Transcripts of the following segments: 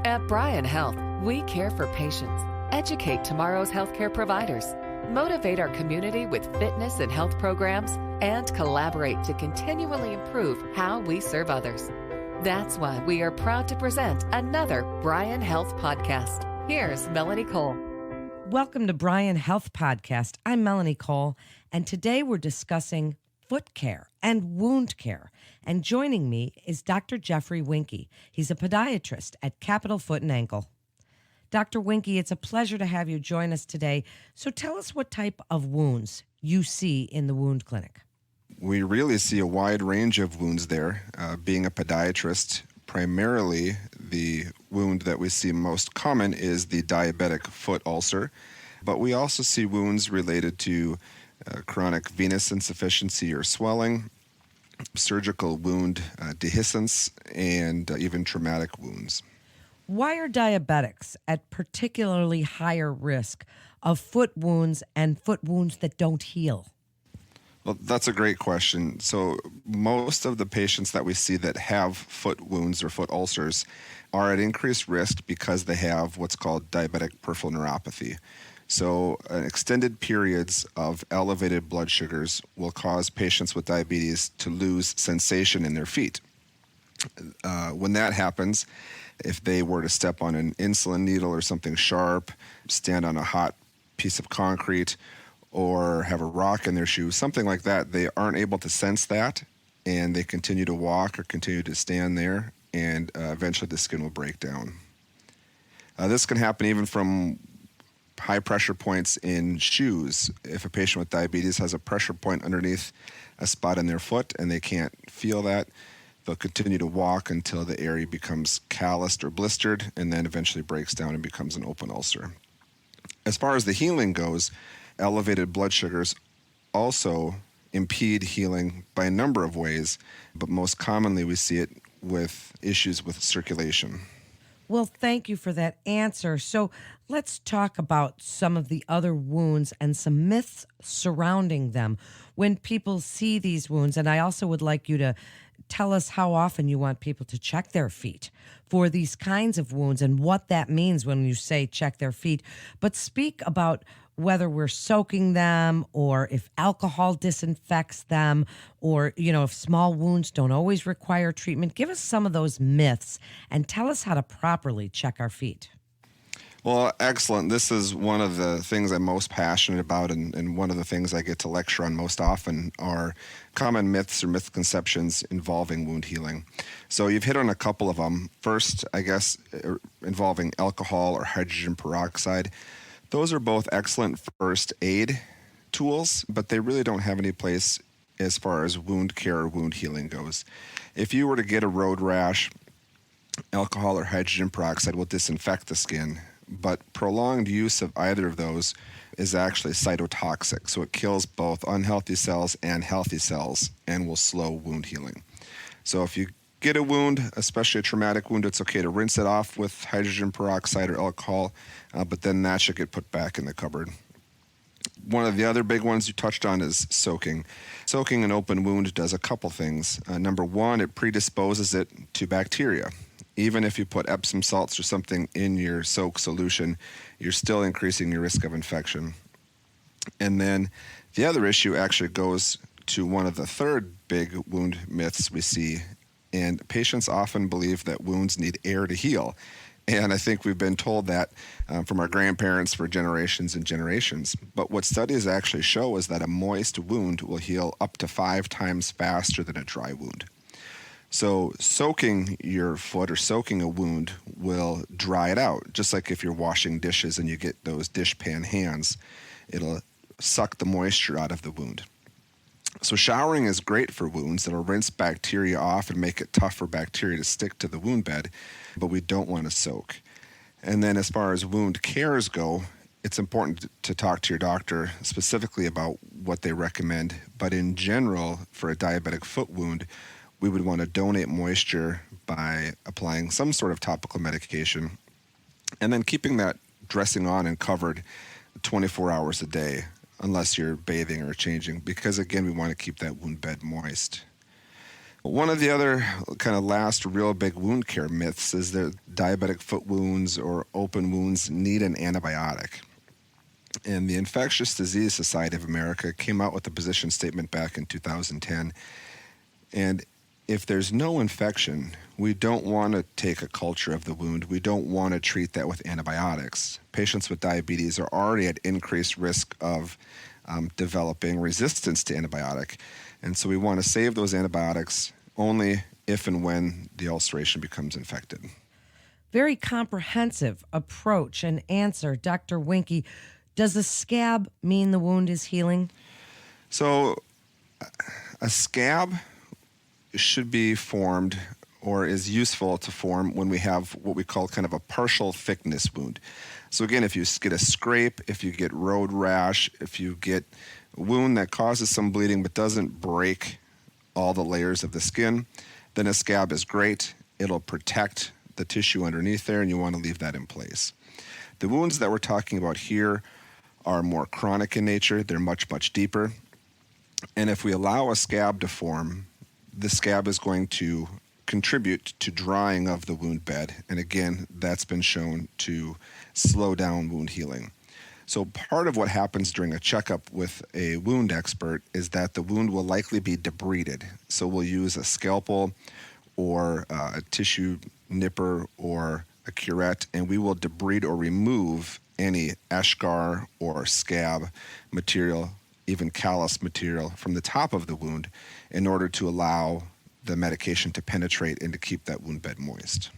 At Bryan Health, we care for patients, educate tomorrow's healthcare providers, motivate our community with fitness and health programs, and collaborate to continually improve how we serve others. That's why we are proud to present another Bryan Health podcast. Here's Melanie Cole. Welcome to Bryan Health Podcast. I'm Melanie Cole, and today we're discussing foot care and wound care. And joining me is Dr. Jeffrey Wienke. He's a podiatrist at Capital Foot and Ankle. Dr. Wienke, it's a pleasure to have you join us today. So tell us what type of wounds you see in the wound clinic. We really see a wide range of wounds there. Being a podiatrist, primarily the wound that we see most common is the diabetic foot ulcer, but we also see wounds related to chronic venous insufficiency or swelling, surgical wound dehiscence, and even traumatic wounds. Why are diabetics at particularly higher risk of foot wounds and foot wounds that don't heal? Well, that's a great question. So most of the patients that we see that have foot wounds or foot ulcers are at increased risk because they have what's called diabetic peripheral neuropathy. So extended periods of elevated blood sugars will cause patients with diabetes to lose sensation in their feet. When that happens, if they were to step on an insulin needle or something sharp, stand on a hot piece of concrete, or have a rock in their shoe, something like that, they aren't able to sense that, and they continue to walk or continue to stand there, and eventually the skin will break down. This can happen even from high pressure points in shoes. If a patient with diabetes has a pressure point underneath a spot in their foot and they can't feel that, they'll continue to walk until the area becomes calloused or blistered and then eventually breaks down and becomes an open ulcer. As far as the healing goes, elevated blood sugars also impede healing by a number of ways, but most commonly we see it with issues with circulation. Well, thank you for that answer. So let's talk about some of the other wounds and some myths surrounding them when people see these wounds. And I also would like you to tell us how often you want people to check their feet for these kinds of wounds and what that means when you say check their feet. But speak about whether we're soaking them or if alcohol disinfects them or, if small wounds don't always require treatment. Give us some of those myths and tell us how to properly check our feet. Well, excellent. This is one of the things I'm most passionate about, and one of the things I get to lecture on most often are common myths or misconceptions involving wound healing. So you've hit on a couple of them. First, I guess, involving alcohol or hydrogen peroxide. Those are both excellent first aid tools, but they really don't have any place as far as wound care or wound healing goes. If you were to get a road rash, alcohol or hydrogen peroxide will disinfect the skin, but prolonged use of either of those is actually cytotoxic. So it kills both unhealthy cells and healthy cells and will slow wound healing. So if you get a wound, especially a traumatic wound, it's okay to rinse it off with hydrogen peroxide or alcohol, but then that should get put back in the cupboard. One of the other big ones you touched on is soaking. Soaking an open wound does a couple things. Number one, it predisposes it to bacteria. Even if you put Epsom salts or something in your soak solution, you're still increasing your risk of infection. And then the other issue actually goes to one of the third big wound myths we see. And patients often believe that wounds need air to heal. And I think we've been told that from our grandparents for generations and generations. But what studies actually show is that a moist wound will heal up to 5 times faster than a dry wound. So soaking your foot or soaking a wound will dry it out, just like if you're washing dishes and you get those dishpan hands, it'll suck the moisture out of the wound. So showering is great for wounds. It'll rinse bacteria off and make it tough for bacteria to stick to the wound bed, but we don't want to soak. And then as far as wound cares go, it's important to talk to your doctor specifically about what they recommend. But in general, for a diabetic foot wound, we would want to donate moisture by applying some sort of topical medication and then keeping that dressing on and covered 24 hours a day, unless you're bathing or changing, because again, we want to keep that wound bed moist. One of the other kind of last real big wound care myths is that diabetic foot wounds or open wounds need an antibiotic. And the Infectious Disease Society of America came out with a position statement back in 2010. And if there's no infection, we don't want to take a culture of the wound. We don't want to treat that with antibiotics. Patients with diabetes are already at increased risk of developing resistance to antibiotic. And so we want to save those antibiotics only if and when the ulceration becomes infected. Very comprehensive approach and answer. Dr. Wienke, does a scab mean the wound is healing? So a scab should be formed or is useful to form when we have what we call kind of a partial thickness wound. So again, if you get a scrape, if you get road rash, if you get a wound that causes some bleeding but doesn't break all the layers of the skin, then a scab is great. It'll protect the tissue underneath there, and you want to leave that in place. The wounds that we're talking about here are more chronic in nature. They're much, much deeper. And if we allow a scab to form, the scab is going to contribute to drying of the wound bed. And again, that's been shown to slow down wound healing. So part of what happens during a checkup with a wound expert is that the wound will likely be debrided. So we'll use a scalpel or a tissue nipper or a curette, and we will debride or remove any eschar or scab material, even callus material from the top of the wound in order to allow the medication to penetrate and to keep that wound bed moist.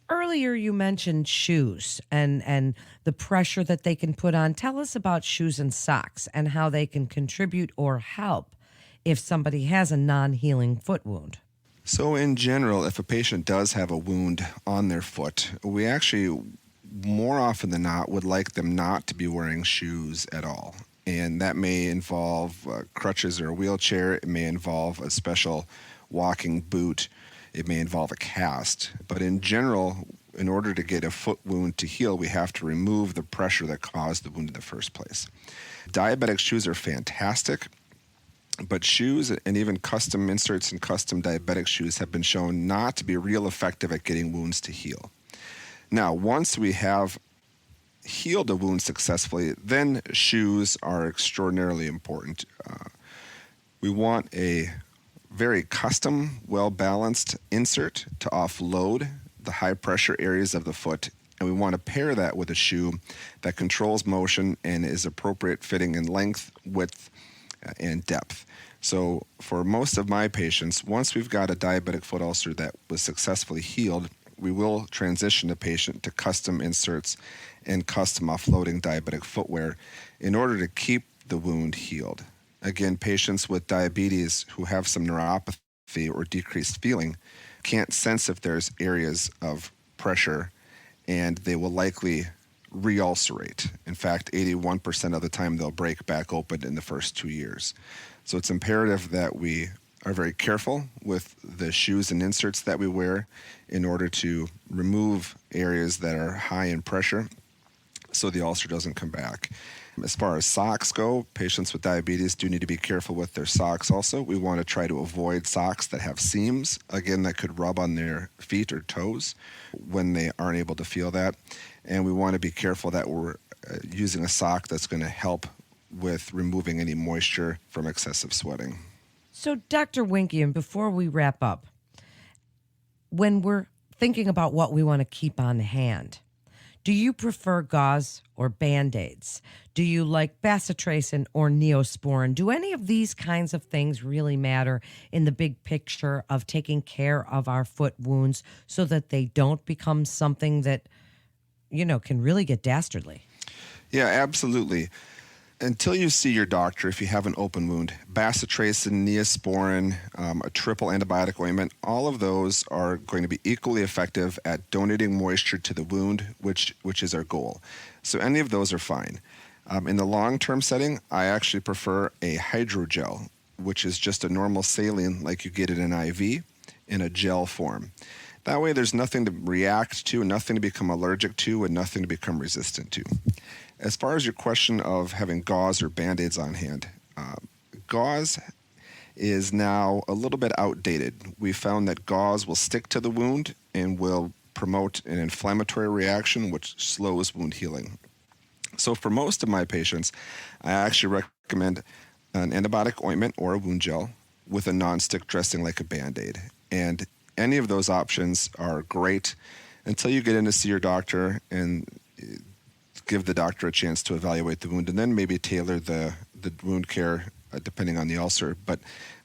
Earlier, you mentioned shoes and the pressure that they can put on. Tell us about shoes and socks and how they can contribute or help if somebody has a non-healing foot wound. So in general, if a patient does have a wound on their foot, we actually more often than not would like them not to be wearing shoes at all. And that may involve crutches or a wheelchair. It may involve a special walking boot. It may involve a cast. But in general, in order to get a foot wound to heal, we have to remove the pressure that caused the wound in the first place. Diabetic shoes are fantastic, but shoes and even custom inserts and custom diabetic shoes have been shown not to be real effective at getting wounds to heal. Now, once we have healed a wound successfully, then shoes are extraordinarily important. We want a very custom, well-balanced insert to offload the high-pressure areas of the foot, and we want to pair that with a shoe that controls motion and is appropriate fitting in length, width, and depth. So for most of my patients, once we've got a diabetic foot ulcer that was successfully healed, we will transition the patient to custom inserts and custom offloading diabetic footwear in order to keep the wound healed. Again, patients with diabetes who have some neuropathy or decreased feeling can't sense if there's areas of pressure, and they will likely re-ulcerate. In fact, 81% of the time they'll break back open in the first 2 years. So it's imperative that we are very careful with the shoes and inserts that we wear in order to remove areas that are high in pressure so the ulcer doesn't come back. As far as socks go, patients with diabetes do need to be careful with their socks also. We want to try to avoid socks that have seams, again, that could rub on their feet or toes when they aren't able to feel that. And we want to be careful that we're using a sock that's going to help with removing any moisture from excessive sweating. So, Dr. Wienke, and before we wrap up, when we're thinking about what we want to keep on hand, do you prefer gauze or Band-Aids? Do you like bacitracin or Neosporin? Do any of these kinds of things really matter in the big picture of taking care of our foot wounds so that they don't become something that, can really get dastardly? Yeah, absolutely. Until you see your doctor, if you have an open wound, bacitracin, Neosporin, a triple antibiotic ointment, all of those are going to be equally effective at donating moisture to the wound, which is our goal. So any of those are fine. In the long-term setting, I actually prefer a hydrogel, which is just a normal saline like you get in an IV in a gel form. That way there's nothing to react to, nothing to become allergic to, and nothing to become resistant to. As far as your question of having gauze or Band-Aids on hand, gauze is now a little bit outdated. We found that gauze will stick to the wound and will promote an inflammatory reaction, which slows wound healing. So for most of my patients, I actually recommend an antibiotic ointment or a wound gel with a non-stick dressing like a Band-Aid. And any of those options are great until you get in to see your doctor and give the doctor a chance to evaluate the wound and then maybe tailor the wound care depending on the ulcer. But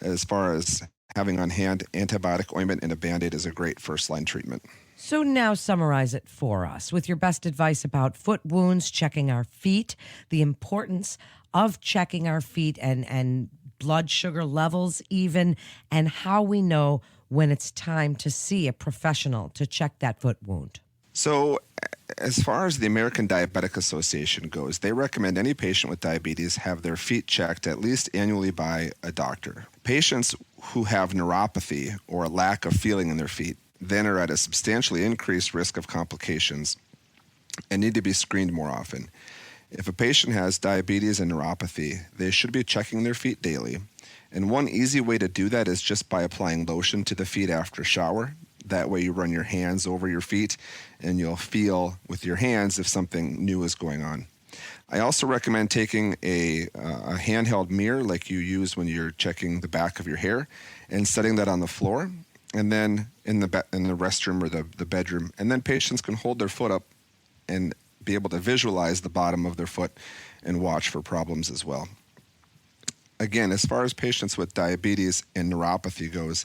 as far as having on hand, antibiotic ointment and a Band-Aid is a great first-line treatment. So now summarize it for us with your best advice about foot wounds, checking our feet, the importance of checking our feet and blood sugar levels even, and how we know when it's time to see a professional to check that foot wound. So as far as the American Diabetic Association goes, they recommend any patient with diabetes have their feet checked at least annually by a doctor. Patients who have neuropathy or a lack of feeling in their feet then are at a substantially increased risk of complications and need to be screened more often. If a patient has diabetes and neuropathy, they should be checking their feet daily. And one easy way to do that is just by applying lotion to the feet after a shower. That way you run your hands over your feet and you'll feel with your hands if something new is going on. I also recommend taking a handheld mirror like you use when you're checking the back of your hair and setting that on the floor and then in the restroom or the bedroom. And then patients can hold their foot up and be able to visualize the bottom of their foot and watch for problems as well. Again, as far as patients with diabetes and neuropathy goes,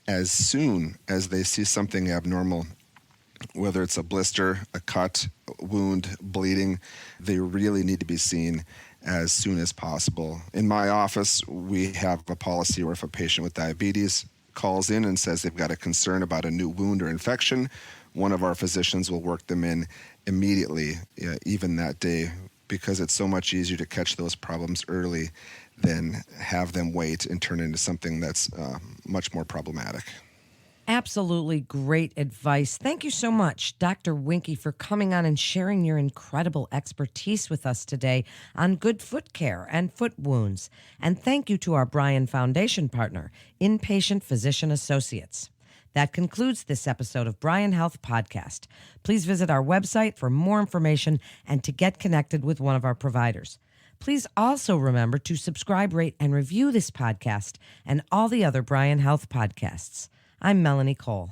as soon as they see something abnormal, whether it's a blister, a cut, wound, bleeding, they really need to be seen as soon as possible. In my office, we have a policy where if a patient with diabetes calls in and says they've got a concern about a new wound or infection, one of our physicians will work them in immediately, even that day, because it's so much easier to catch those problems early than have them wait and turn into something that's much more problematic. Absolutely great advice. Thank you so much, Dr. Wienke, for coming on and sharing your incredible expertise with us today on good foot care and foot wounds. And thank you to our Bryan Foundation partner, Inpatient Physician Associates. That concludes this episode of Bryan Health Podcast. Please visit our website for more information and to get connected with one of our providers. Please also remember to subscribe, rate, and review this podcast and all the other Bryan Health podcasts. I'm Melanie Cole.